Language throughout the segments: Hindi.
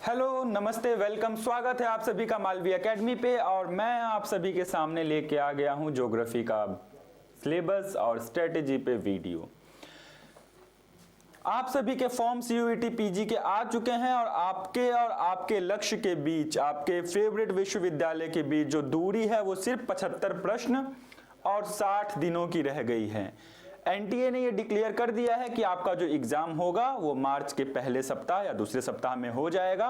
हेलो, नमस्ते, वेलकम, स्वागत है आप सभी का मालवी एकेडमी पे। और मैं आप सभी के सामने लेके आ गया हूं ज्योग्राफी का सिलेबस और स्ट्रेटेजी पे वीडियो। आप सभी के फॉर्म CUET PG के आ चुके हैं और आपके लक्ष्य के बीच, आपके फेवरेट विश्वविद्यालय के बीच जो दूरी है वो सिर्फ 75 प्रश्न और 60 दिनों की रह गई है। NTA ने ये डिक्लेयर कर दिया है कि आपका जो एग्जाम होगा वो मार्च के पहले सप्ताह या दूसरे सप्ताह में हो जाएगा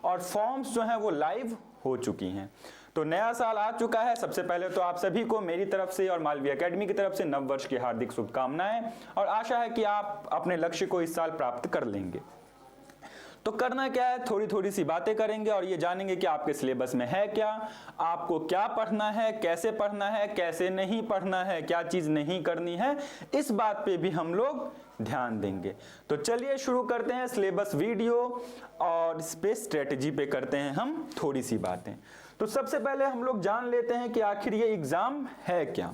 और फॉर्म्स जो हैं वो लाइव हो चुकी हैं। तो नया साल आ चुका है। सबसे पहले तो आप सभी को मेरी तरफ से और मालवी एकेडमी की तरफ से नव वर्ष की हार्दिक शुभकामनाएं और आशा है कि आप अपने लक्ष्य को इस साल प्राप्त कर लेंगे। तो करना क्या है, थोड़ी थोड़ी सी बातें करेंगे और ये जानेंगे कि आपके सिलेबस में है क्या, आपको क्या पढ़ना है, कैसे नहीं पढ़ना है, क्या चीज नहीं करनी है, इस बात पे भी हम लोग ध्यान देंगे। तो चलिए शुरू करते हैं सिलेबस वीडियो और इस पे स्ट्रेटेजी पे करते हैं हम थोड़ी सी बातें। तो सबसे पहले हम लोग जान लेते हैं कि आखिर ये एग्जाम है क्या।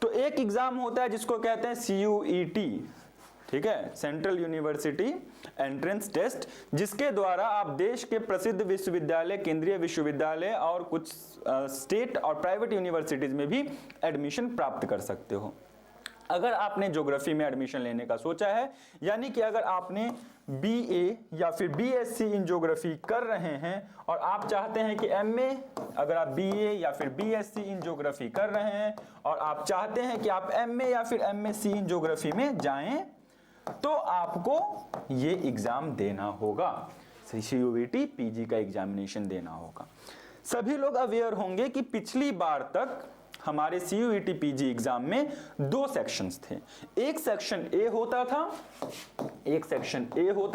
तो एक एग्जाम होता है जिसको कहते हैं CUET, ठीक है, सेंट्रल यूनिवर्सिटी एंट्रेंस टेस्ट, जिसके द्वारा आप देश के प्रसिद्ध विश्वविद्यालय, केंद्रीय विश्वविद्यालय और कुछ स्टेट और प्राइवेट यूनिवर्सिटीज में भी एडमिशन प्राप्त कर सकते हो। अगर आपने ज्योग्राफी में एडमिशन लेने का सोचा है, यानी कि अगर आपने BA या फिर BSc इन ज्योग्राफी कर रहे हैं और आप चाहते हैं कि MA, अगर आप BA या फिर BSc इन ज्योग्राफी कर रहे हैं और आप चाहते हैं कि आप MA या फिर MSc इन ज्योग्राफी में जाएं, तो आपको ये एग्जाम देना होगा, CUET PG का एग्जामिनेशन देना होगा। सभी लोग अवेयर होंगे कि पिछली बार तक हमारे CUET PG एग्जाम में 2 सेक्शंस थे। एक सेक्शन A होता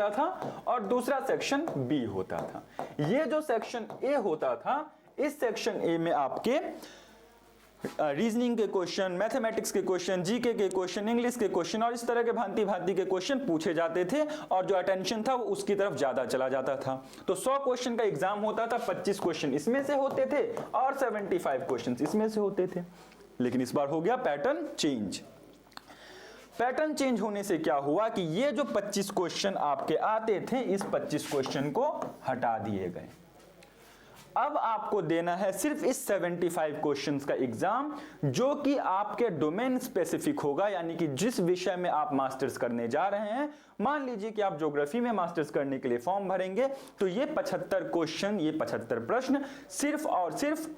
था और दूसरा सेक्शन B होता था। ये जो सेक्शन A होता था, इस सेक्शन A में आपके रीजनिंग के क्वेश्चन, मैथमेटिक्स के क्वेश्चन, GK के क्वेश्चन, इंग्लिश के क्वेश्चन और इस तरह के भांति भांति के क्वेश्चन पूछे जाते थे और जो अटेंशन था वो उसकी तरफ ज्यादा चला जाता था। तो 100 क्वेश्चन का एग्जाम होता था, 25 क्वेश्चन इसमें से होते थे और 75 क्वेश्चन इसमें से होते थे। लेकिन इस बार हो गया पैटर्न चेंज। पैटर्न चेंज होने से क्या हुआ कि ये जो 25 क्वेश्चन आपके आते थे, इस 25 क्वेश्चन को हटा दिए गए। अब आपको देना है सिर्फ इस 75 क्वेश्चंस का एग्जाम, जो कि आपके डोमेन स्पेसिफिक होगा, यानी कि जिस विषय में आप मास्टर्स करने जा रहे हैं। मान लीजिए कि आप ज्योग्राफी में मास्टर्स करने के लिए फॉर्म भरेंगे, तो ये 75 क्वेश्चन, ये 75 प्रश्न सिर्फ और सिर्फ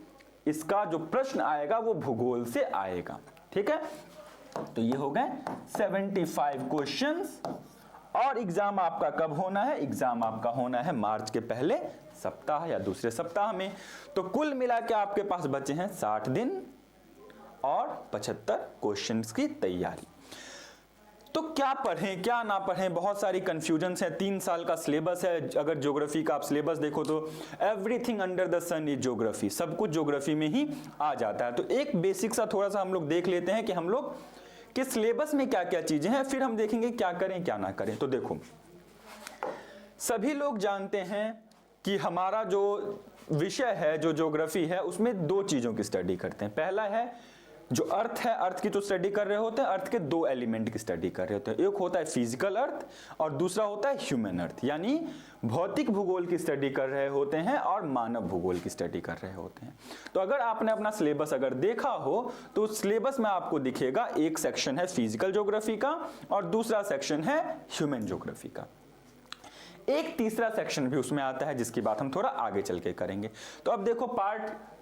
इसका जो प्रश्न आएगा वो भूगोल से आएगा। ठीक है, तो ये हो गए 75 क्वेश्चंस। और एग्जाम आपका कब होना है? एग्जाम आपका होना है मार्च के पहले सप्ताह या दूसरे सप्ताह में। तो कुल मिला के आपके पास बचे हैं 60 दिन और 75 क्वेश्चंस की तैयारी। तो क्या पढ़ें क्या ना पढ़ें, बहुत सारी कंफ्यूजन्स है। 3 साल का सिलेबस है। अगर ज्योग्राफी का आप सिलेबस देखो तो everything under the sun is geography, सब कुछ ज्योग्राफी में ही आ जाता है। तो एक बेसिक सा थोड़ा सा हम लोग देख लेते हैं कि हम लोग कि सिलेबस में क्या क्या चीजें हैं, फिर हम देखेंगे क्या करें क्या ना करें। तो देखो, सभी लोग जानते हैं कि हमारा जो विषय है, जो ज्योग्राफी है, उसमें 2 चीजों की स्टडी करते हैं। पहला है जो अर्थ है, अर्थ की तो स्टडी कर रहे होते हैं, अर्थ के 2 एलिमेंट की स्टडी कर रहे होते हैं। एक होता है फिजिकल अर्थ और दूसरा होता है ह्यूमन अर्थ, यानी भौतिक भूगोल की स्टडी कर रहे होते हैं और मानव भूगोल की स्टडी कर रहे होते हैं। तो अगर आपने अपना सिलेबस अगर देखा हो तो सिलेबस में आपको दिखेगा एक सेक्शन है फिजिकल ज्योग्राफी का और दूसरा सेक्शन है ह्यूमन ज्योग्राफी का। एक तीसरा सेक्शन भी उसमें आता है जिसकी बात हम थोड़ा आगे चल के करेंगे। तो अब देखो,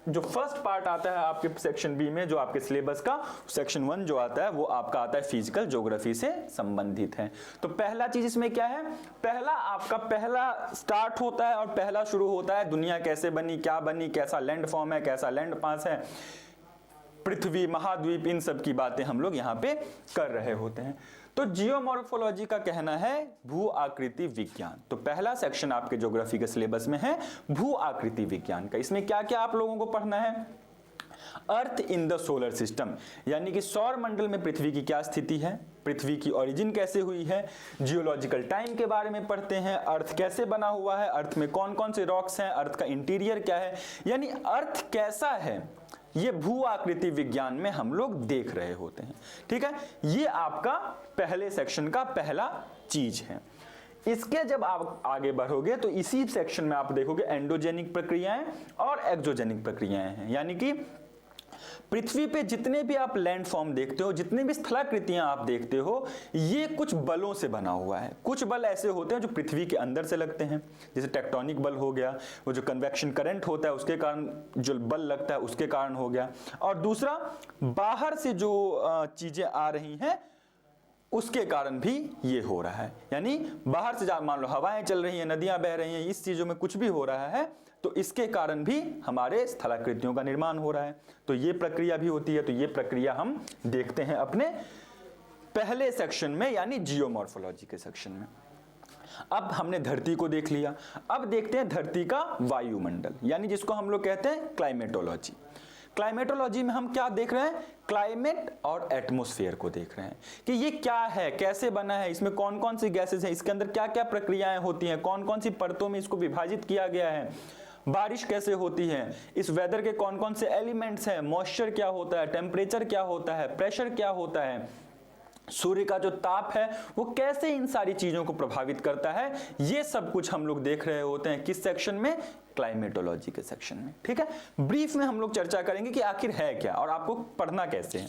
जो फर्स्ट पार्ट आता है आपके सेक्शन बी में, जो आपके सिलेबस का सेक्शन 1 जो आता है, वो आपका आता है फिजिकल ज्योग्राफी से संबंधित है। तो पहला चीज इसमें क्या है? पहला स्टार्ट होता है और पहला शुरू होता है दुनिया कैसे बनी, क्या बनी, कैसा लैंड फॉर्म है, कैसा लैंड पास है, पृथ्वी, महाद्वीप, इन सब की बातें हम लोग यहाँ पे कर रहे होते हैं। तो जियोमॉर्फोलॉजी का कहना है भू आकृति विज्ञान। तो पहला सेक्शन आपके ज्योग्राफी के सिलेबस में है भू आकृति विज्ञान का। इसमें क्या क्या आप लोगों को पढ़ना है? अर्थ इन द सोलर सिस्टम, यानी कि सौर मंडल में पृथ्वी की क्या स्थिति है, पृथ्वी की ओरिजिन कैसे हुई है, जियोलॉजिकल टाइम के बारे में पढ़ते हैं, अर्थ कैसे बना हुआ है, अर्थ में कौन कौन से रॉक्स हैं, अर्थ का इंटीरियर क्या है, यानी अर्थ कैसा है, ये भू आकृति विज्ञान में हम लोग देख रहे होते हैं। ठीक है, ये आपका पहले सेक्शन का पहला चीज है। इसके जब आप आगे बढ़ोगे तो इसी सेक्शन में आप देखोगे एंडोजेनिक प्रक्रियाएं और एक्सोजेनिक प्रक्रियाएं हैं, यानी कि पृथ्वी पे जितने भी आप लैंड फॉर्म देखते हो, जितने भी स्थलाकृतियां आप देखते हो, ये कुछ बलों से बना हुआ है। कुछ बल ऐसे होते हैं जो पृथ्वी के अंदर से लगते हैं, जैसे टेक्टोनिक बल हो गया, वो जो कन्वेक्शन करंट होता है उसके कारण जो बल लगता है उसके कारण हो गया, और दूसरा बाहर से जो चीजें आ रही हैं उसके कारण भी ये हो रहा है। यानी बाहर से मान लो हवाएं चल रही हैं, नदियां बह रही हैं, इस चीजों में कुछ भी हो रहा है तो इसके कारण भी हमारे स्थलाकृतियों का निर्माण हो रहा है। तो ये प्रक्रिया भी होती है। तो ये प्रक्रिया हम देखते हैं अपने पहले सेक्शन में, यानी जियोमॉर्फोलॉजी के सेक्शन में। अब हमने धरती को देख लिया, अब देखते हैं धरती का वायुमंडल, यानी जिसको हम लोग कहते हैं क्लाइमेटोलॉजी। क्लाइमेटोलॉजी में हम क्या देख रहे हैं? क्लाइमेट और एटमॉस्फेयर को देख रहे हैं कि ये क्या है, कैसे बना है, इसमें कौन कौन सी गैसेस हैं, इसके अंदर क्या क्या प्रक्रियाएं होती हैं, कौन कौन सी परतों में इसको विभाजित किया गया है, बारिश कैसे होती है, इस वेदर के कौन कौन से एलिमेंट्स हैं, मॉइस्चर क्या होता है, टेम्परेचर क्या होता है, प्रेशर क्या होता है, सूर्य का जो ताप है वो कैसे इन सारी चीजों को प्रभावित करता है, ये सब कुछ हम लोग देख रहे होते हैं किस सेक्शन में? क्लाइमेटोलॉजी के सेक्शन में। ठीक है, ब्रीफ में हम लोग चर्चा करेंगे कि आखिर है क्या और आपको पढ़ना कैसे है।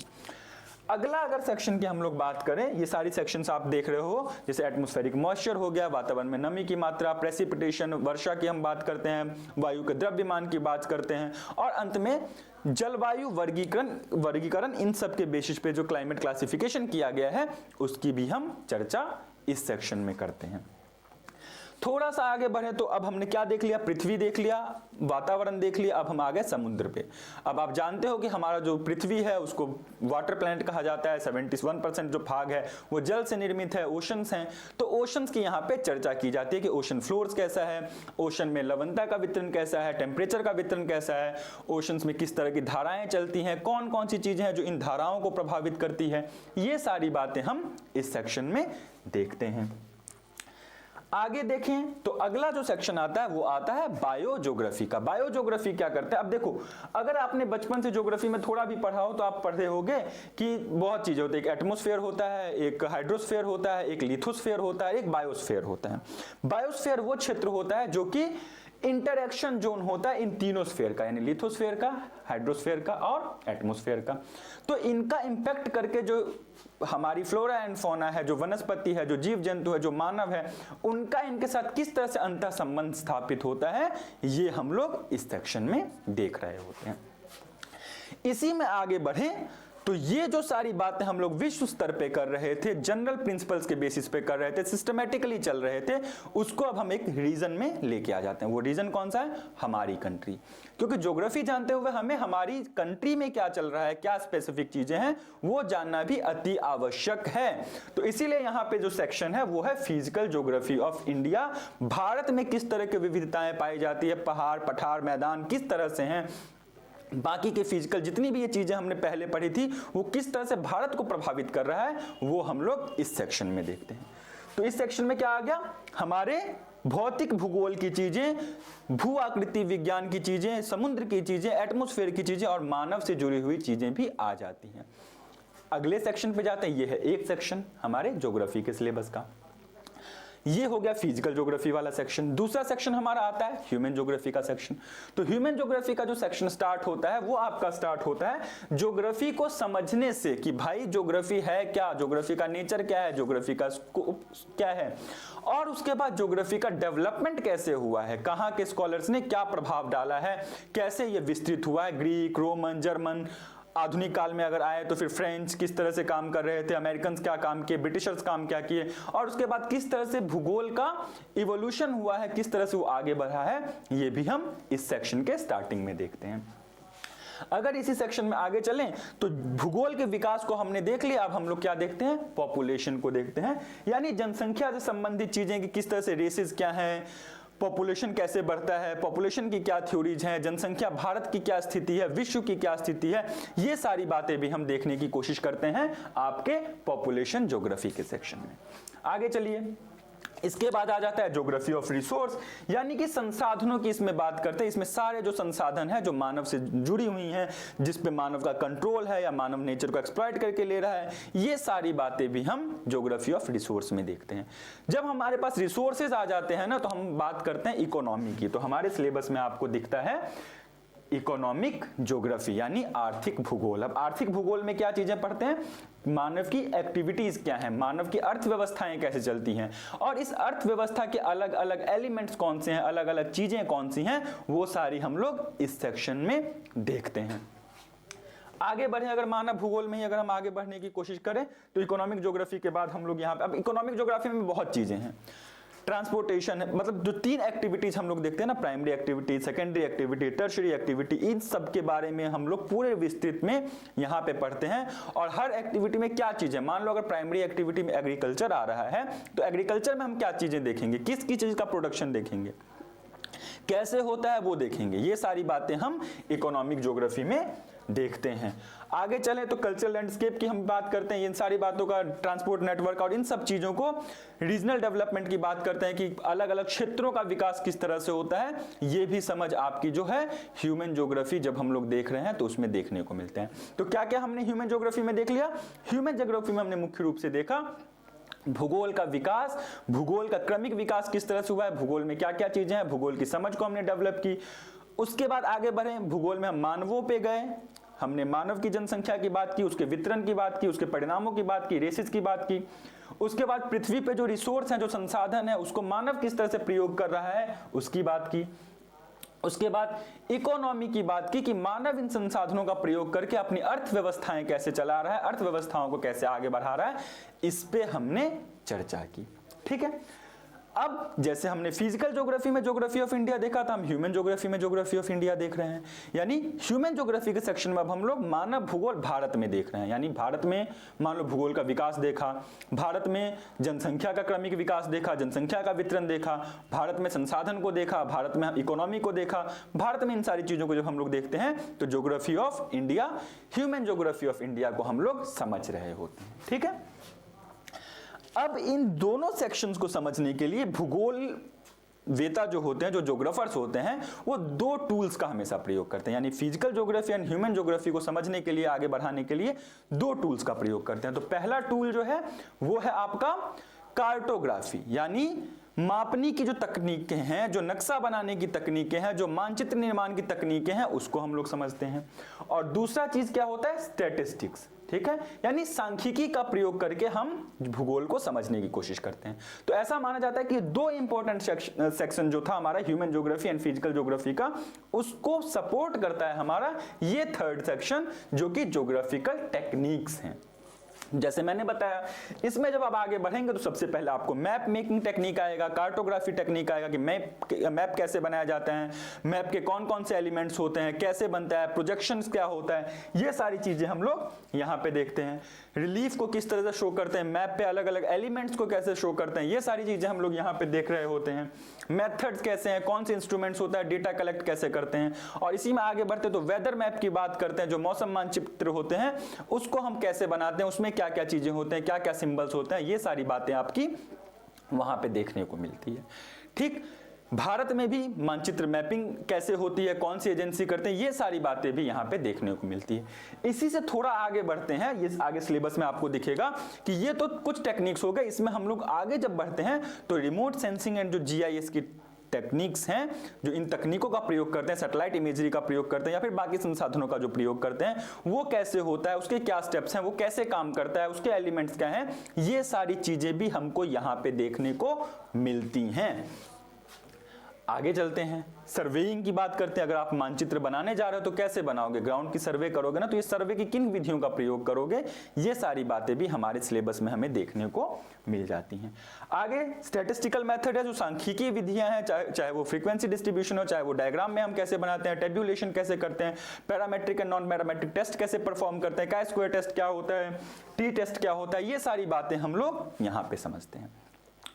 अगला अगर सेक्शन की हम लोग बात करें, ये सारी सेक्शंस आप देख रहे हो, जैसे एटमॉस्फेरिक मॉइस्चर हो गया, वातावरण में नमी की मात्रा, प्रेसिपिटेशन, वर्षा की हम बात करते हैं, वायु के द्रव्यमान की बात करते हैं, और अंत में जलवायु वर्गीकरण इन सब के बेसिस पे जो क्लाइमेट क्लासिफिकेशन किया गया है उसकी भी हम चर्चा इस सेक्शन में करते हैं। थोड़ा सा आगे बढ़े तो अब हमने क्या देख लिया? पृथ्वी देख लिया, वातावरण देख लिया, अब हम आ गए समुद्र पे। अब आप जानते हो कि हमारा जो पृथ्वी है उसको वाटर प्लैनेट कहा जाता है, 71% जो भाग है वो जल से निर्मित है, ओशंस हैं। तो ओशंस की यहाँ पे चर्चा की जाती है कि ओशन फ्लोर्स कैसा है, ओशन में लवणता का वितरण कैसा है, टेम्परेचर का वितरण कैसा है, ओशंस में किस तरह की धाराएं चलती हैं, कौन कौन सी चीजें हैं जो इन धाराओं को प्रभावित करती है, ये सारी बातें हम इस सेक्शन में देखते हैं। आगे देखें तो अगला जो सेक्शन आता है वो आता है बायोज्योग्राफी का। बायोज्योग्राफी क्या करता है? अब देखो, अगर आपने बचपन से ज्योग्राफी में थोड़ा भी पढ़ा हो तो आप पढ़े होंगे कि बहुत चीजें होती है, एक एटमॉस्फेयर होता है, एक हाइड्रोस्फेयर होता है, एक लिथोस्फेयर होता है, एक बायोस्फेयर होता है। बायोस्फेयर वो क्षेत्र होता है जो कि इंटरएक्शन जोन होता है इन तीनों स्फेयर का, यानी लिथोस्फेयर का, हाइड्रोस्फेयर का और एटमॉस्फेयर का। तो इनका इंपैक्ट करके जो हमारी फ्लोरा एंड फौना है, जो वनस्पति है, जो जीव जंतु है, जो मानव है, उनका इनके साथ किस तरह से अंतः संबंध स्थापित होता है, ये हम लोग इस सेक्शन में देख रहे होते हैं। इसी में आगे बढ़े तो ये जो सारी बातें हम लोग विश्व स्तर पे कर रहे थे, जनरल प्रिंसिपल्स के बेसिस पे कर रहे थे, सिस्टमेटिकली चल रहे थे, उसको अब हम एक रीजन में लेके आ जाते हैं। वो रीजन कौन सा है? हमारी कंट्री। क्योंकि ज्योग्राफी जानते हुए हमें हमारी कंट्री में क्या चल रहा है, क्या स्पेसिफिक चीजें हैं, वो जानना भी अति आवश्यक है। तो इसीलिए यहाँ पे जो सेक्शन है वो है physical geography of India. Bharat में किस तरह की विविधताएं पाई जाती है, पहाड़, पठार, मैदान किस तरह से हैं, बाकी के फिजिकल जितनी भी ये चीजें हमने पहले पढ़ी थी वो किस तरह से भारत को प्रभावित कर रहा है, वो हम लोग इस सेक्शन में देखते हैं। तो इस सेक्शन में क्या आ गया? हमारे भौतिक भूगोल की चीजें, भू आकृति विज्ञान की चीजें, समुद्र की चीजें, एटमॉस्फेयर की चीजें और मानव से जुड़ी हुई चीजें भी आ जाती हैं। अगले सेक्शन पे जाते हैं। ये है एक सेक्शन हमारे ज्योग्राफी के सिलेबस का। ये हो गया फिजिकल ज्योग्राफी वाला सेक्शन। दूसरा सेक्शन हमारा आता है ह्यूमन ज्योग्राफी का सेक्शन। तो ह्यूमन ज्योग्राफी का जो सेक्शन स्टार्ट होता है वो आपका स्टार्ट होता है ज्योग्राफी को समझने से कि भाई ज्योग्राफी है क्या, ज्योग्राफी का नेचर क्या है, ज्योग्राफी का स्कोप क्या है, और उसके बाद ज्योग्राफी का डेवलपमेंट कैसे हुआ है, कहाँ के स्कॉलर्स ने क्या प्रभाव डाला है, कैसे ये विस्तृत हुआ है, ग्रीक, रोमन, जर्मन, आधुनिक काल में अगर आए तो फिर फ्रेंच किस तरह से काम कर रहे थे, अमेरिकन क्या काम किए, ब्रिटिशर्स काम क्या किए, और उसके बाद किस तरह से भूगोल का इवोल्यूशन हुआ है, किस तरह से वो आगे बढ़ा है, ये भी हम इस सेक्शन के स्टार्टिंग में देखते हैं। अगर इसी सेक्शन में आगे चलें तो भूगोल के विकास को हमने देख लिया। अब हम लोग क्या देखते हैं? पॉपुलेशन को देखते हैं, यानी जनसंख्या से संबंधित चीजें कि किस तरह से रेसेस क्या हैं, पॉपुलेशन कैसे बढ़ता है, पॉपुलेशन की क्या थ्योरीज हैं, जनसंख्या भारत की क्या स्थिति है, विश्व की क्या स्थिति है, ये सारी बातें भी हम देखने की कोशिश करते हैं आपके पॉपुलेशन ज्योग्राफी के सेक्शन में। आगे चलिए, इसके बाद आ जाता है ज्योग्राफी ऑफ रिसोर्स, यानी कि संसाधनों की इसमें बात करते हैं। इसमें सारे जो संसाधन है जो मानव से जुड़ी हुई हैं, जिस पे मानव का कंट्रोल है या मानव नेचर को एक्सप्लॉइट करके ले रहा है, ये सारी बातें भी हम ज्योग्राफी ऑफ रिसोर्स में देखते हैं। जब हमारे पास रिसोर्सेज आ जाते हैं ना, तो हम बात करते हैं इकोनॉमी की। तो हमारे सिलेबस में आपको दिखता है इकोनॉमिक ज्योग्राफी, यानी आर्थिक भूगोल। अब आर्थिक भूगोल में क्या चीजें पढ़ते हैं? मानव की एक्टिविटीज क्या है, मानव की अर्थव्यवस्थाएं कैसे चलती हैं, और इस अर्थव्यवस्था के अलग अलग एलिमेंट्स कौन से हैं, अलग अलग चीजें कौन सी हैं, वो सारी हम लोग इस सेक्शन में देखते हैं। आगे बढ़े, अगर मानव भूगोल में ही अगर हम आगे बढ़ने की कोशिश करें तो इकोनॉमिक ज्योग्राफी के बाद हम लोग यहाँ पे, अब इकोनॉमिक ज्योग्राफी में बहुत चीजें हैं। ट्रांसपोर्टेशन है, मतलब जो 3 एक्टिविटीज हम लोग देखते हैं ना, primary activity, secondary activity, tertiary activity, इन सब के बारे में हम लोग पूरे विस्तृत में यहाँ पे पढ़ते हैं। और हर एक्टिविटी में क्या चीज है, मान लो अगर प्राइमरी एक्टिविटी में एग्रीकल्चर आ रहा है, तो एग्रीकल्चर में हम क्या चीजें देखेंगे, किस चीज का प्रोडक्शन देखेंगे, कैसे होता है वो देखेंगे। ये सारी बातें हम इकोनॉमिक ज्योग्राफी में देखते हैं। आगे चलें तो कल्चरल लैंडस्केप की हम बात करते हैं, इन सारी बातों का, ट्रांसपोर्ट नेटवर्क और इन सब चीजों को, रीजनल डेवलपमेंट की बात करते हैं कि अलग अलग क्षेत्रों का विकास किस तरह से होता है। ये भी समझ आपकी जो है ह्यूमन ज्योग्राफी जब हम लोग देख रहे हैं तो उसमें देखने को मिलते हैं। तो क्या क्या हमने ह्यूमन ज्योग्राफी में देख लिया? ह्यूमन ज्योग्राफी में हमने मुख्य रूप से देखा भूगोल का विकास, भूगोल का क्रमिक विकास किस तरह से हुआ है, भूगोल में क्या क्या चीजें हैं, भूगोल की समझ को हमने डेवलप की। उसके बाद आगे बढ़े, भूगोल में हम मानवों पे गए, हमने मानव की जनसंख्या की बात की, उसके वितरण की बात की, उसके परिणामों की बात की, रेसेस की बात की। उसके बाद पृथ्वी पे जो रिसोर्स हैं, जो संसाधन है, उसको मानव किस तरह से प्रयोग कर रहा है, उसकी बात की। उसके बाद इकोनॉमी की बात की कि मानव इन संसाधनों का प्रयोग करके अपनी अर्थव्यवस्थाएं कैसे चला रहा है, अर्थव्यवस्थाओं को कैसे आगे बढ़ा रहा है, इस पे हमने चर्चा की। ठीक है, अब जैसे हमने फिजिकल ज्योग्राफी में ज्योग्राफी ऑफ इंडिया देखा था, हम ह्यूमन ज्योग्राफी में ज्योग्राफी ऑफ इंडिया देख रहे हैं। यानी ह्यूमन ज्योग्राफी के सेक्शन में अब हम लोग मानव भूगोल भारत में देख रहे हैं। यानी भारत में मान लो भूगोल का विकास देखा, भारत में जनसंख्या का क्रमिक विकास देखा, जनसंख्या का वितरण देखा, भारत में संसाधन को देखा, भारत में इकोनॉमी को देखा, भारत में इन सारी चीजों को जब हम लोग देखते हैं तो geography of India, human geography of India को हम लोग समझ रहे होते हैं। ठीक है, अब इन दोनों सेक्शंस को समझने के लिए भूगोल वेता जो होते हैं, जो ज्योग्राफर्स होते हैं, वो 2 टूल्स का हमेशा प्रयोग करते हैं। यानी physical geography and human geography को समझने के लिए, आगे बढ़ाने के लिए 2 टूल्स का प्रयोग करते हैं। तो पहला टूल जो है वो है आपका कार्टोग्राफी, यानी मापनी की जो तकनीकें हैं, जो नक्शा बनाने की तकनीकें हैं, जो मानचित्र निर्माण की तकनीकें हैं, उसको हम लोग समझते हैं। और दूसरा चीज क्या होता है? स्टैटिस्टिक्स। ठीक है, यानी सांख्यिकी का प्रयोग करके हम भूगोल को समझने की कोशिश करते हैं। तो ऐसा माना जाता है कि 2 इंपॉर्टेंट सेक्शन जो था हमारा human geography and physical geography का, उसको सपोर्ट करता है हमारा ये 3rd सेक्शन जो कि ज्योग्राफिकल टेक्निक्स हैं। जैसे मैंने बताया, इसमें जब आप आगे बढ़ेंगे तो सबसे पहले आपको मैप मेकिंग टेक्निक आएगा, कार्टोग्राफी टेक्निक आएगा कि मैप कैसे बनाया जाता है, मैप के कौन कौन से एलिमेंट्स होते हैं, कैसे बनता है, प्रोजेक्शंस क्या होता है, ये सारी चीजें हम लोग यहाँ पे देखते हैं। रिलीफ को किस तरह से शो करते हैं, मैप पे अलग अलग एलिमेंट्स को कैसे शो करते हैं, ये सारी चीजें हम लोग यहाँ पे देख रहे होते हैं। मेथड्स कैसे हैं, कौन से इंस्ट्रूमेंट्स होता है, डेटा कलेक्ट कैसे करते हैं। और इसी में आगे बढ़ते तो वेदर मैप की बात करते हैं, जो मौसम मानचित्र होते हैं उसको हम कैसे बनाते हैं, उसमें क्या क्या चीजें होते हैं, क्या क्या सिंबल्स होते हैं, ये सारी बातें आपकी वहां पे देखने को मिलती है। ठीक, भारत में भी मानचित्र मैपिंग कैसे होती है, कौन सी एजेंसी करते हैं, ये सारी बातें भी यहाँ पे देखने को मिलती है। इसी से थोड़ा आगे बढ़ते हैं, ये आगे सिलेबस में आपको दिखेगा कि ये तो कुछ टेक्निक्स हो गए, इसमें हम लोग आगे जब बढ़ते हैं तो रिमोट सेंसिंग एंड जो GIS की टेक्निक्स हैं, जो इन तकनीकों का प्रयोग करते हैं, सैटेलाइट इमेजरी का प्रयोग करते हैं या फिर बाकी संसाधनों का जो प्रयोग करते हैं, वो कैसे होता है, उसके क्या स्टेप्स हैं, वो कैसे काम करता है, उसके एलिमेंट्स क्या हैं, ये सारी चीजें भी हमको यहाँ पे देखने को मिलती हैं। आगे चलते हैं, सर्वेइंग की बात करते हैं। अगर आप मानचित्र बनाने जा रहे हो तो कैसे बनाओगे, ग्राउंड की सर्वे करोगे ना, तो ये सर्वे की किन विधियों का प्रयोग करोगे, ये सारी बातें भी हमारे सिलेबस में हमें देखने को मिल जाती हैं। आगे स्टैटिस्टिकल मेथड है, जो सांख्यिकीय विधियां हैं, चाहे वो फ्रीक्वेंसी डिस्ट्रीब्यूशन हो, चाहे वो डायग्राम में हम कैसे बनाते हैं, टेब्यूलेशन कैसे करते हैं, parametric and non parametric test कैसे परफॉर्म करते हैं, काय स्क्वायर टेस्ट क्या होता है, टी टेस्ट क्या होता है, ये सारी बातें हम लोग यहाँ पे समझते हैं।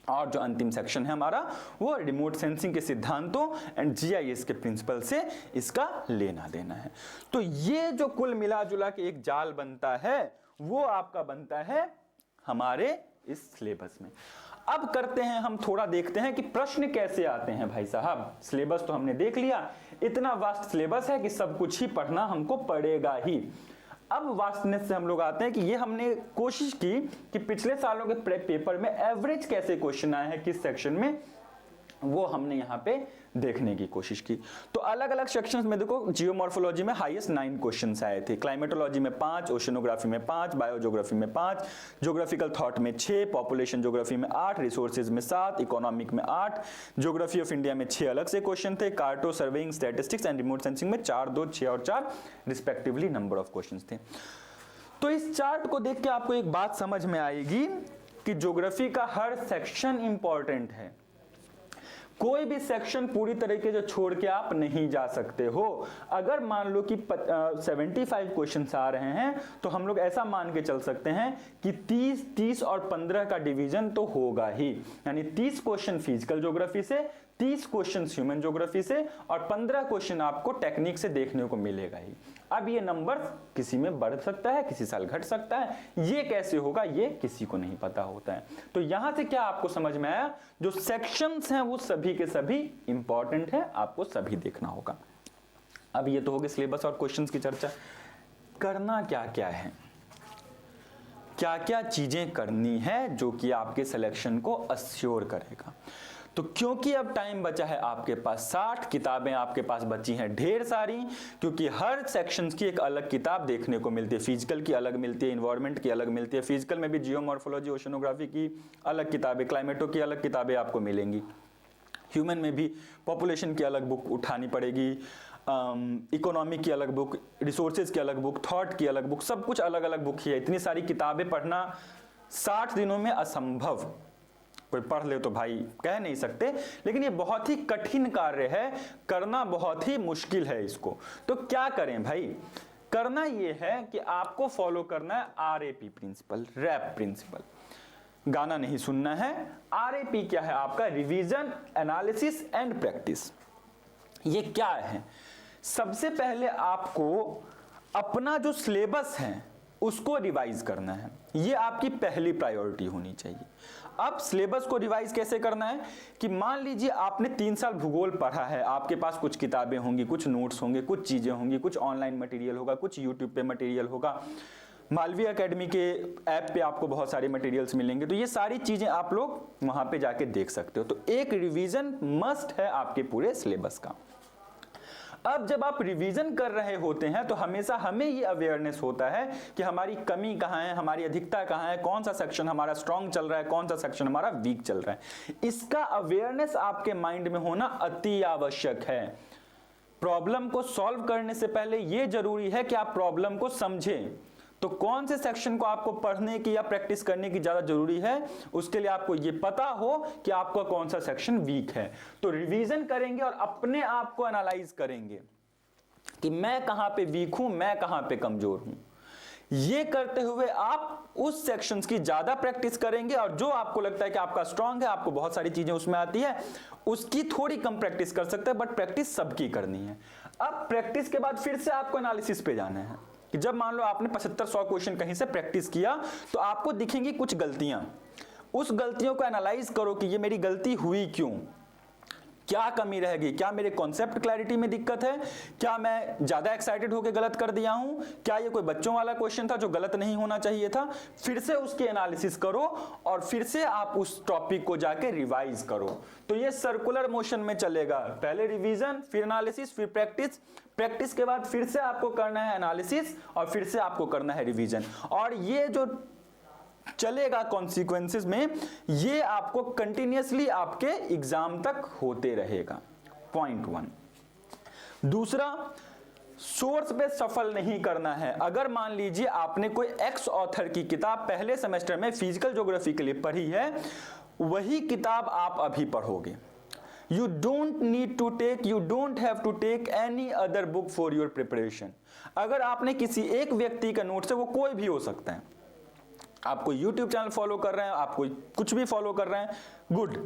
और जो अंतिम सेक्शन है हमारा, वो रिमोट सेंसिंग के सिद्धांतों एंड GIS के प्रिंसिपल से इसका लेना देना है। तो ये जो कुल मिला जुला के एक जाल बनता है, वो आपका बनता है हमारे इस सिलेबस में। अब करते हैं हम थोड़ा देखते हैं कि प्रश्न कैसे आते हैं भाई साहब। सिलेबस तो हमने देख लिया, इतना वास्ट सिलेबस है कि सब कुछ ही पढ़ना हमको पड़ेगा ही। अब वास्टनेस से हम लोग आते हैं कि ये हमने कोशिश की कि पिछले सालों के पेपर में एवरेज कैसे क्वेश्चन आए हैं किस सेक्शन में, वो हमने यहाँ पे देखने की कोशिश की। तो अलग अलग सेक्शंस में देखो, जियोमॉर्फोलॉजी में हाईएस्ट 9 क्वेश्चंस आए थे, क्लाइमेटोलॉजी में 5, ओशनोग्राफी में 5, बायोज्योग्राफी में 5, ज्योग्राफिकल थॉट में 6, पॉपुलेशन ज्योग्राफी में 8, रिसोर्सेज में 7, इकोनॉमिक में 8, ज्योग्राफी ऑफ इंडिया में 6 अलग से क्वेश्चन थे, कार्टो surveying statistics and remote sensing में 4, 2, 6 और 4 रिस्पेक्टिवली नंबर ऑफ क्वेश्चन थे। तो इस चार्ट को देख के आपको एक बात समझ में आएगी कि ज्योग्राफी का हर सेक्शन इंपॉर्टेंट है। कोई भी सेक्शन पूरी तरीके से छोड़ के आप नहीं जा सकते हो। अगर मान लो कि 75 क्वेश्चंस आ रहे हैं तो हम लोग ऐसा मान के चल सकते हैं कि 30 और 15 का डिवीजन तो होगा ही, यानी 30 क्वेश्चन फिजिकल ज्योग्राफी से, 30 क्वेश्चन ह्यूमन ज्योग्राफी से और 15 क्वेश्चन आपको टेक्निक से देखने को मिलेगा ही। अब ये नंबर किसी में बढ़ सकता है, किसी साल घट सकता है, ये कैसे होगा ये किसी को नहीं पता होता है। तो यहां से क्या आपको समझ में आया, जो सेक्शंस हैं वो सभी के सभी इंपॉर्टेंट है, आपको सभी देखना होगा। अब ये तो हो गए सिलेबस और क्वेश्चंस की चर्चा। करना क्या क्या है, क्या क्या चीजें करनी है जो कि आपके सिलेक्शन को अश्योर करेगा। तो क्योंकि अब टाइम बचा है आपके पास 60 किताबें आपके पास बची हैं ढेर सारी, क्योंकि हर सेक्शंस की एक अलग किताब देखने को मिलती है। फिजिकल की अलग मिलती है, इन्वायरमेंट की अलग मिलती है, फिजिकल में भी जियोमॉर्फोलॉजी ओशनोग्राफी की अलग किताबें, क्लाइमेटो की अलग किताबें आपको मिलेंगी, ह्यूमन में भी पॉपुलेशन की अलग बुक उठानी पड़ेगी, इकोनॉमिक की अलग बुक, रिसोर्सेज की अलग बुक, थॉट की अलग बुक, सब कुछ अलग अलग बुक ही है। इतनी सारी किताबें पढ़ना 60 दिनों में असंभव। कोई पढ़ ले तो भाई कह नहीं सकते, लेकिन ये बहुत ही कठिन कार्य है, करना बहुत ही मुश्किल है इसको। तो क्या करें भाई, करना ये है कि आपको फॉलो करना है RAP प्रिंसिपल, रैप प्रिंसिपल। गाना नहीं सुनना है। RAP क्या है आपका, रिवीजन, एनालिसिस एंड प्रैक्टिस। ये क्या है, सबसे पहले आपको अपना जो सिलेबस है उसको रिवाइज करना है, ये आपकी पहली प्रायोरिटी होनी चाहिए। अब सिलेबस को रिवाइज कैसे करना है कि मान लीजिए आपने 3 साल भूगोल पढ़ा है, आपके पास कुछ किताबें होंगी, कुछ नोट्स होंगे, कुछ चीजें होंगी, कुछ ऑनलाइन मटेरियल होगा, कुछ यूट्यूब पे मटेरियल होगा, मालवीय एकेडमी के ऐप पे आपको बहुत सारे मटेरियल्स मिलेंगे। तो ये सारी चीजें आप लोग वहां पे जाके देख सकते हो। तो एक रिवीजन मस्ट है आपके पूरे सिलेबस का। अब जब आप रिवीजन कर रहे होते हैं तो हमेशा हमें ये अवेयरनेस होता है कि हमारी कमी कहाँ है, हमारी अधिकता कहाँ है, कौन सा सेक्शन हमारा स्ट्रांग चल रहा है, कौन सा सेक्शन हमारा वीक चल रहा है। इसका अवेयरनेस आपके माइंड में होना अति आवश्यक है। प्रॉब्लम को सॉल्व करने से पहले यह जरूरी है कि आप प्रॉब्लम को समझें। तो कौन से सेक्शन को आपको पढ़ने की या प्रैक्टिस करने की ज्यादा जरूरी है, उसके लिए आपको ये पता हो कि आपका कौन सा सेक्शन वीक है। तो रिवीजन करेंगे और अपने आप को एनालाइज करेंगे कि मैं कहां पे वीक हूं, मैं कहां पे कमजोर हूं। ये करते हुए आप उस सेक्शंस की ज्यादा प्रैक्टिस करेंगे और जो आपको लगता है कि आपका स्ट्रांग है, आपको बहुत सारी चीजें उसमें आती है, उसकी थोड़ी कम प्रैक्टिस कर सकते हैं, बट प्रैक्टिस सबकी करनी है। अब प्रैक्टिस के बाद फिर से आपको एनालिसिस पे जाना है कि जब मान लो आपने 75-100 क्वेश्चन कहीं से प्रैक्टिस किया तो आपको दिखेंगी कुछ गलतियां। उस गलतियों को एनालाइज करो कि ये मेरी गलती हुई क्यों, क्या कमी रहेगी, क्या मेरे कॉन्सेप्ट क्लैरिटी में दिक्कत है, क्या मैं ज्यादा एक्साइटेड होकर गलत कर दिया हूं, क्या ये कोई बच्चों वाला क्वेश्चन था जो गलत नहीं होना चाहिए था। फिर से उसकी एनालिसिस करो और फिर से आप उस टॉपिक को जाके रिवाइज करो। तो ये सर्कुलर मोशन में चलेगा, पहले रिवीजन, फिर एनालिसिस, फिर प्रैक्टिस, प्रैक्टिस के बाद फिर से आपको करना है एनालिसिस और फिर से आपको करना है रिवीजन। और ये जो चलेगा कॉन्सिक्वेंसेस में, ये आपको कंटिन्यूअसली आपके एग्जाम तक होते रहेगा। पॉइंट 1। दूसरा, सोर्स पे सफल नहीं करना है। अगर मान लीजिए आपने कोई एक्स ऑथर की किताब पहले सेमेस्टर में फिजिकल ज्योग्राफी के लिए पढ़ी है, वही किताब आप अभी पढ़ोगे, you don't have to take any other book for your preparation। अगर आपने किसी एक व्यक्ति का नोट से, वो कोई भी हो सकता है, आप कोई YouTube चैनल फॉलो कर रहे हैं, आप कोई कुछ भी फॉलो कर रहे हैं, good,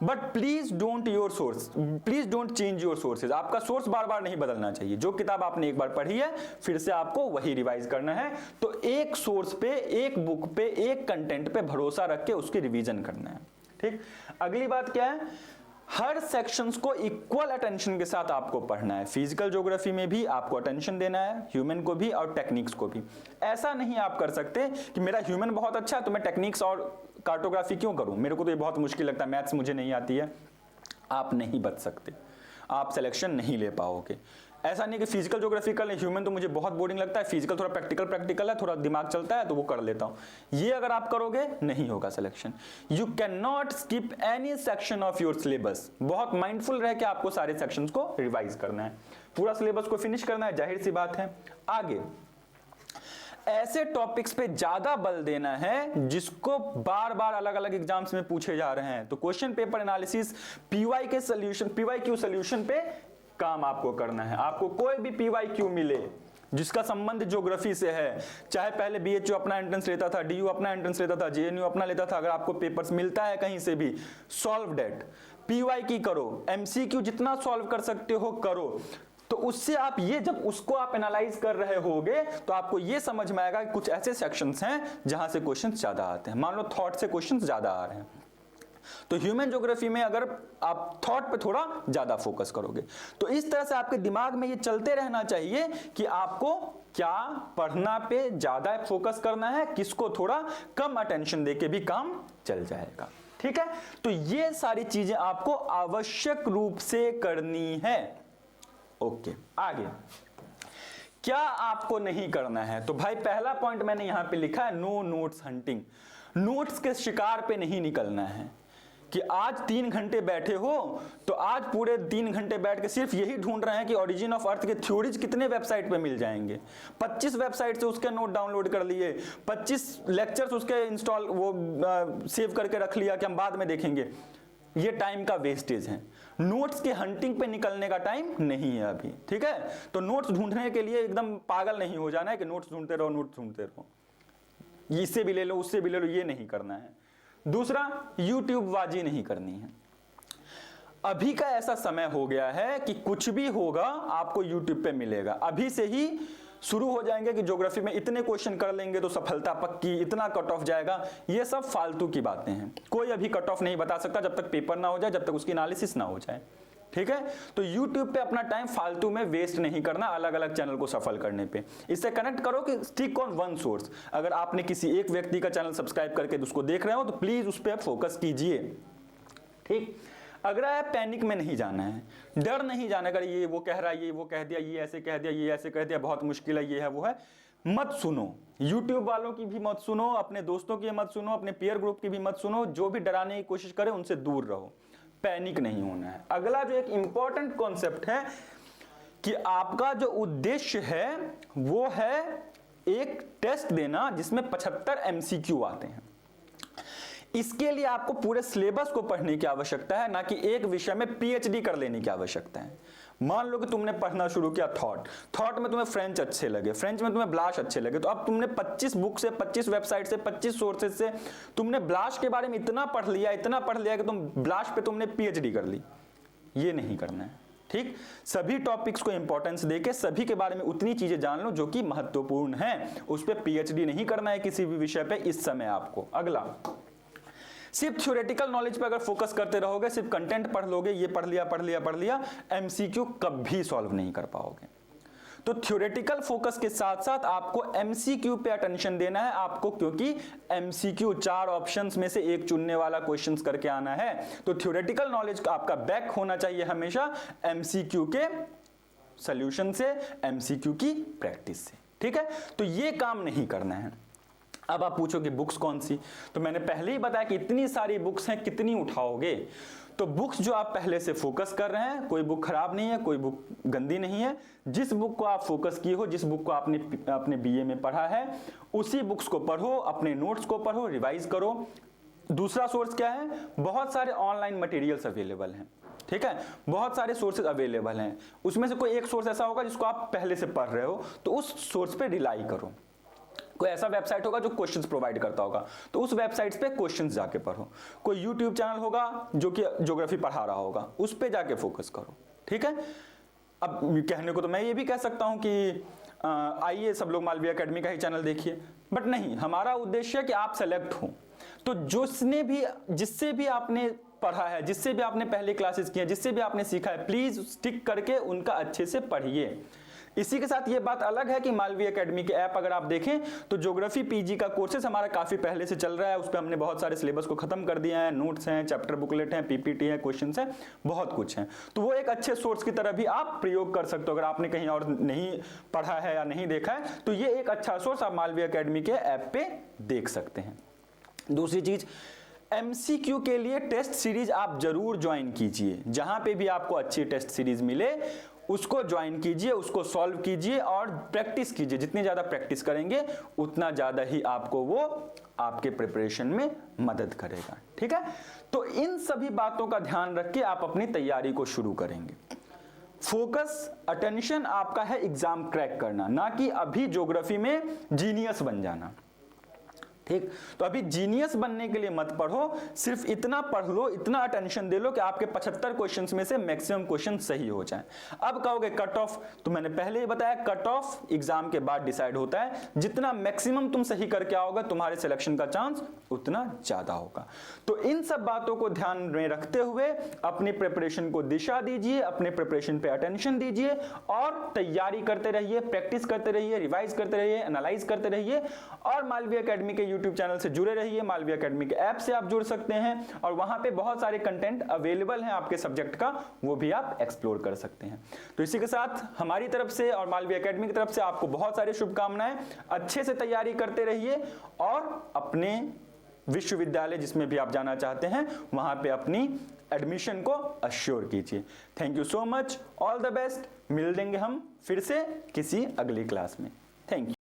but please don't change your sources. आपका सोर्स बार बार नहीं बदलना चाहिए। जो किताब आपने एक बार पढ़ी है फिर से आपको वही रिवाइज करना है। तो एक सोर्स पे, एक बुक पे, एक कंटेंट पे भरोसा रख के उसकी रिवीजन करना है। ठीक, अगली बात क्या है, हर सेक्शंस को इक्वल अटेंशन के साथ आपको पढ़ना है। फिजिकल ज्योग्राफी में भी आपको अटेंशन देना है, ह्यूमन को भी और टेक्निक्स को भी। ऐसा नहीं आप कर सकते कि मेरा ह्यूमन बहुत अच्छा है तो मैं टेक्निक्स और कार्टोग्राफी क्यों करूं, मेरे को तो ये बहुत मुश्किल लगता है, मैथ्स मुझे नहीं आती है। आप नहीं बच सकते, आप सिलेक्शन नहीं ले पाओगे। ऐसा नहीं कि फिजिकल ज्योग्राफी कर ले, ह्यूमन तो मुझे बहुत बोरिंग लगता है, फिजिकल थोड़ा प्रैक्टिकल है, थोड़ा दिमाग चलता है तो वो कर लेता हूं। ये अगर आप करोगे नहीं होगा selection. You can not skip any section of your syllabus. बहुत माइंडफुल रह के आपको सारे सेक्शंस को रिवाइज करना है, पूरा सिलेबस को फिनिश करना है, जाहिर सी बात है। आगे ऐसे टॉपिक्स पे ज्यादा बल देना है जिसको बार बार अलग अलग एग्जाम्स में पूछे जा रहे हैं। तो क्वेश्चन पेपर एनालिसिस, पीवाई के सॉल्यूशन, पीवाईक्यू सॉल्यूशन पे काम आपको करना है। आपको कोई भी पीवाईक्यू मिले जिसका संबंध ज्योग्राफी से है, चाहे पहले बीएचयू अपना एंट्रेंस लेता था, डीयू अपना एंट्रेंस लेता था, जेएनयू अपना लेता था, अगर आपको पेपर्स मिलता है कहीं से भी, सॉल्व डेट, पीवाई की करो, एमसीक्यू जितना सॉल्व कर सकते हो करो। तो उससे आप ये, जब उसको आप एनालाइज कर रहे होगे तो आपको ये समझ में आएगा कि कुछ ऐसे सेक्शंस हैं जहां से क्वेश्चंस ज्यादा आते हैं। मान लो थॉट से क्वेश्चंस ज्यादा आ रहे हैं, तो ह्यूमन ज्योग्राफी में अगर आप थॉट पे थोड़ा ज्यादा फोकस करोगे, तो इस तरह से आपके दिमाग में ये चलते रहना चाहिए कि आपको क्या पढ़ना पे ज्यादा फोकस करना है, किसको थोड़ा कम अटेंशन देके भी काम चल जाएगा। ठीक है, तो ये सारी चीजें आपको आवश्यक रूप से करनी है। ओके, आगे क्या आपको नहीं करना है, तो भाई पहला पॉइंट मैंने यहां पे लिखा है, नो नोट्स हंटिंग। नोट्स के शिकार पे नहीं निकलना है कि आज 3 घंटे बैठे हो तो आज पूरे 3 घंटे बैठ के सिर्फ यही ढूंढ रहे हैं कि ओरिजिन ऑफ अर्थ के थ्योरीज कितने वेबसाइट पे मिल जाएंगे। 25 वेबसाइट से उसके नोट डाउनलोड कर लिए, 25 लेक्चर्स उसके इंस्टॉल वो सेव करके रख लिया कि हम बाद में देखेंगे। ये टाइम का वेस्टेज है। नोट्स के हंटिंग पे निकलने का टाइम नहीं है अभी। ठीक है, तो नोट्स ढूंढने के लिए एकदम पागल नहीं हो जाना है कि नोट्स ढूंढते रहो, नोट्स ढूंढते रहो, इससे भी ले लो उससे भी ले लो, ये नहीं करना है। दूसरा, यूट्यूब बाजी नहीं करनी है। अभी का ऐसा समय हो गया है कि कुछ भी होगा आपको यूट्यूब पे मिलेगा। अभी से ही शुरू हो जाएंगे कि ज्योग्राफी में इतने क्वेश्चन कर लेंगे तो सफलता पक्की, इतना कट ऑफ जाएगा, ये सब फालतू की बातें हैं। कोई अभी कट ऑफ नहीं बता सकता जब तक पेपर ना हो जाए, जब तक उसकी एनालिसिस ना हो जाए। ठीक है, तो YouTube पे अपना टाइम फालतू में वेस्ट नहीं करना अलग अलग चैनल को सफल करने पे। इससे कनेक्ट करो कि स्टिक ऑन वन सोर्स। अगर आपने किसी एक व्यक्ति का चैनल सब्सक्राइब करके उसको देख रहे हो तो प्लीज उस पर फोकस कीजिए। ठीक, अगर पैनिक में नहीं जाना है, डर नहीं जाना, अगर ये वो कह रहा है, ये वो कह दिया, ये ऐसे कह दिया, ये ऐसे कह दिया, बहुत मुश्किल है, ये है वो है, मत सुनो। YouTube वालों की भी मत सुनो, अपने दोस्तों की मत सुनो, अपने पीयर ग्रुप की भी मत सुनो। जो भी डराने की कोशिश करे उनसे दूर रहो, पैनिक नहीं होना है। अगला जो एक इंपॉर्टेंट कॉन्सेप्ट है कि आपका जो उद्देश्य है वो है एक टेस्ट देना जिसमें 75 MCQ आते हैं। इसके लिए आपको पूरे सिलेबस को पढ़ने की आवश्यकता है, ना कि एक विषय में PhD कर लेने की आवश्यकता है। मान लो कि तुमने पढ़ना शुरू किया थॉट में तुम्हें फ्रेंच अच्छे लगे, फ्रेंच में तुम्हें ब्लाश अच्छे लगे, तो अब तुमने 25 बुक से, 25 वेबसाइट से, 25 सोर्सेज से तुमने ब्लाश के बारे में इतना पढ़ लिया कि तुम ब्लाश पे तुमने PhD कर ली। ये नहीं करना है। ठीक, सभी टॉपिक्स को इंपॉर्टेंस देके सभी के बारे में उतनी चीजें जान लो जो कि महत्वपूर्ण है। उस पर PhD नहीं करना है किसी भी विषय पे इस समय आपको। अगला, सिर्फ थ्योरेटिकल नॉलेज पे अगर फोकस करते रहोगे, सिर्फ कंटेंट पढ़ लोगे, ये पढ़ लिया, MCQ कभी सॉल्व नहीं कर पाओगे। तो थ्योरेटिकल फोकस के साथ साथ आपको MCQ पे अटेंशन देना है आपको, क्योंकि MCQ 4 ऑप्शंस में से एक चुनने वाला क्वेश्चंस करके आना है। तो थ्योरेटिकल नॉलेज का आपका बैक होना चाहिए हमेशा MCQ के सॉल्यूशन से, MCQ की प्रैक्टिस से। ठीक है, तो ये काम नहीं करना है। अब आप पूछोगे बुक्स कौन सी, तो मैंने पहले ही बताया कि इतनी सारी बुक्स हैं, कितनी उठाओगे। तो बुक्स जो आप पहले से फोकस कर रहे हैं, कोई बुक खराब नहीं है, कोई बुक गंदी नहीं है। जिस बुक को आप फोकस किए हो, जिस बुक को आपने अपने BA में पढ़ा है, उसी बुक्स को पढ़ो, अपने नोट्स को पढ़ो, रिवाइज करो। दूसरा सोर्स क्या है, बहुत सारे ऑनलाइन मटेरियल्स अवेलेबल हैं। ठीक है, बहुत सारे सोर्सेज अवेलेबल हैं, उसमें से कोई एक सोर्स ऐसा होगा जिसको आप पहले से पढ़ रहे हो, तो उस सोर्स पे रिलाई करो। कोई ऐसा वेबसाइट होगा जो क्वेश्चंस प्रोवाइड करता होगा, तो उस वेबसाइट्स पे क्वेश्चंस जाके पढ़ो। कोई यूट्यूब चैनल होगा जो कि ज्योग्राफी पढ़ा रहा होगा, उस पे जाके फोकस करो। ठीक है, अब कहने को तो मैं ये भी कह सकता हूं कि आइए सब लोग मालवीय एकेडमी का ही चैनल देखिए, बट नहीं, हमारा उद्देश्य है कि आप सेलेक्ट हो। तो जिससे भी आपने पढ़ा है, जिससे भी आपने पहले क्लासेस किए, जिससे भी आपने सीखा है, प्लीज स्टिक करके उनका अच्छे से पढ़िए। इसी के साथ ये बात अलग है कि मालवी एकेडमी के ऐप अगर आप देखें तो ज्योग्राफी पीजी का कोर्सेस हमारा काफी पहले से चल रहा है, उस पर हमने बहुत सारे सिलेबस को खत्म कर दिया है, नोट्स हैं, चैप्टर बुकलेट हैं, पीपीटी है, क्वेश्चंस हैं, बहुत कुछ है। तो वो एक अच्छे सोर्स की तरह भी आप प्रयोग कर सकते हो। अगर आपने कहीं और नहीं पढ़ा है या नहीं देखा है तो ये एक अच्छा सोर्स आप मालवी एकेडमी के ऐप पे देख सकते हैं। दूसरी चीज, एमसीक्यू के लिए टेस्ट सीरीज आप जरूर ज्वाइन कीजिए। जहां पे भी आपको अच्छी टेस्ट सीरीज मिले उसको ज्वाइन कीजिए, उसको सॉल्व कीजिए और प्रैक्टिस कीजिए। जितनी ज्यादा प्रैक्टिस करेंगे उतना ज्यादा ही आपको वो आपके प्रिपरेशन में मदद करेगा। ठीक है, तो इन सभी बातों का ध्यान रख के आप अपनी तैयारी को शुरू करेंगे। फोकस, अटेंशन आपका है एग्जाम क्रैक करना, ना कि अभी ज्योग्राफी में जीनियस बन जाना। ठीक, तो अभी जीनियस बनने के लिए मत पढ़ो, सिर्फ इतना पढ़ लो, इतना अटेंशन दे लो कि आपके 75 क्वेश्चंस में से मैक्सिमम क्वेश्चन सही हो जाएं। अब कहोगे कट ऑफ, तो मैंने पहले ही बताया कट ऑफ एग्जाम के बाद डिसाइड होता है। जितना मैक्सिमम तुम सही करके आओगे तुम्हारे सिलेक्शन का चांस उतना ज्यादा होगा। तो इन सब बातों को ध्यान में रखते हुए अपनी प्रिपरेशन को दिशा दीजिए, अपने प्रिपरेशन पे अटेंशन दीजिए और तैयारी करते रहिए, प्रैक्टिस करते रहिए, रिवाइज करते रहिए, एनालाइज करते रहिए और मालवी एकेडमी के यूट्यूब चैनल से जुड़े रहिए। मालवी एकेडमी के ऐप से आप जुड़ सकते हैं और वहां पे बहुत सारे कंटेंट अवेलेबल हैं आपके सब्जेक्ट का, वो भी आप एक्सप्लोर कर सकते हैं। तो इसी के साथ हमारी तरफ से और मालवी एकेडमी की तरफ से आपको बहुत सारी शुभकामनाएं। अच्छे से तैयारी करते रहिए और अपने विश्वविद्यालय जिसमें भी आप जाना चाहते हैं वहां पे अपनी एडमिशन को अश्योर कीजिए। Thank you so much, all the best. मिल देंगे हम फिर से किसी अगली क्लास में। Thank you.